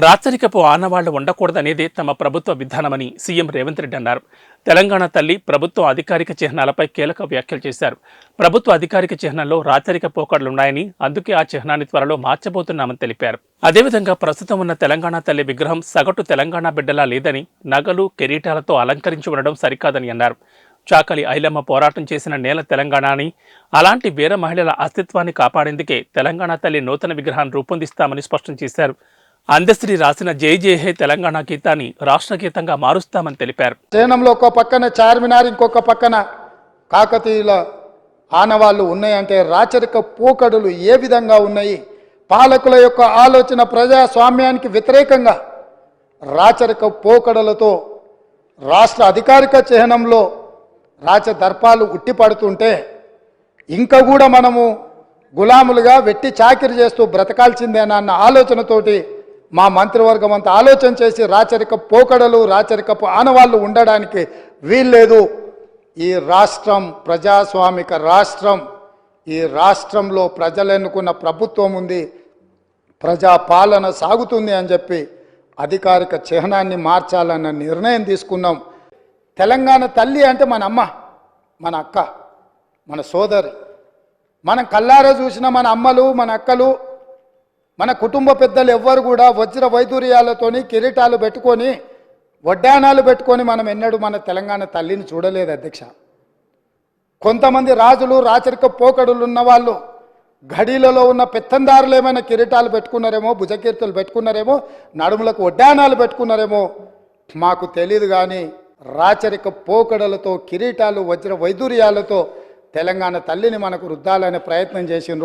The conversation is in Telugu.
రాచరికపు ఆనవాళ్లు ఉండకూడదనేదే తమ ప్రభుత్వ విధానమని సీఎం రేవంత్ రెడ్డి అన్నారు. తెలంగాణ తల్లి ప్రభుత్వ అధికారిక చిహ్నాలపై కీలక వ్యాఖ్యలు చేశారు. ప్రభుత్వ అధికారిక చిహ్నంలో రాచరిక పోకడలున్నాయని, అందుకే ఆ చిహ్నాన్ని త్వరలో మార్చబోతున్నామని తెలిపారు. అదేవిధంగా ప్రస్తుతం ఉన్న తెలంగాణ తల్లి విగ్రహం సగటు తెలంగాణ బిడ్డలా లేదని, నగలు కిరీటాలతో అలంకరించి ఉండడం సరికాదని అన్నారు. చాకలి ఐలమ్మ పోరాటం చేసిన నేల తెలంగాణ అని, అలాంటి వీర మహిళల అస్తిత్వాన్ని కాపాడేందుకే తెలంగాణ తల్లి నూతన విగ్రహాన్ని రూపొందిస్తామని స్పష్టం చేశారు. అందశ్రీ రాసిన జై జై హే తెలంగాణ గీతాన్ని రాష్ట్ర గీతంగా మారుస్తామని తెలిపారు. జైనంలో ఒక పక్కన చార్మినార్, ఇంకొక పక్కన కాకతీయుల ఆనవాళ్లు ఉన్నాయంటే రాచరిక పోకడులు ఏ విధంగా ఉన్నాయి, పాలకుల యొక్క ఆలోచన ప్రజాస్వామ్యానికి వ్యతిరేకంగా రాచరిక పోకడలతో రాష్ట్ర అధికారిక చిహ్నంలో రాచదర్పాలు ఉట్టిపడుతుంటే ఇంకా కూడా మనము గులాములుగా వెట్టి చాకిరి చేస్తూ బ్రతకాల్సిందేనన్న ఆలోచనతోటి మా మంత్రివర్గం అంతా ఆలోచన చేసి రాచరిక పోకడలు, రాచరికపు ఆనవాళ్ళు ఉండడానికి వీల్లేదు. ఈ రాష్ట్రం ప్రజాస్వామిక రాష్ట్రం. ఈ రాష్ట్రంలో ప్రజలు ఎన్నుకున్న ప్రభుత్వం ఉంది, ప్రజాపాలన సాగుతుంది అని చెప్పి అధికారిక చిహ్నాన్ని మార్చాలన్న నిర్ణయం తీసుకున్నాం. తెలంగాణ తల్లి అంటే మన అమ్మ, మన అక్క, మన సోదరి. మనం కల్లారా చూసిన మన అమ్మలు, మన అక్కలు, మన కుటుంబ పెద్దలు ఎవ్వరు కూడా వజ్ర వైదూర్యాలతోని కిరీటాలు పెట్టుకొని, వడ్డానాలు పెట్టుకొని మనం ఎన్నడూ మన తెలంగాణ తల్లిని చూడలేదు అధ్యక్ష. కొంతమంది రాజులు, రాచరిక పోకడులు ఉన్న వాళ్ళు గడిలలో ఉన్న పెత్తందారులు ఏమైనా కిరీటాలు పెట్టుకున్నారేమో, భుజకీర్తులు పెట్టుకున్నారేమో, నడుములకు వడ్డానాలు పెట్టుకున్నారేమో మాకు తెలియదు. కానీ రాచరిక పోకడలతో, కిరీటాలు, వజ్ర వైదూర్యాలతో తెలంగాణ తల్లిని మనకు రుద్దాలనే ప్రయత్నం చేసిండ్రు.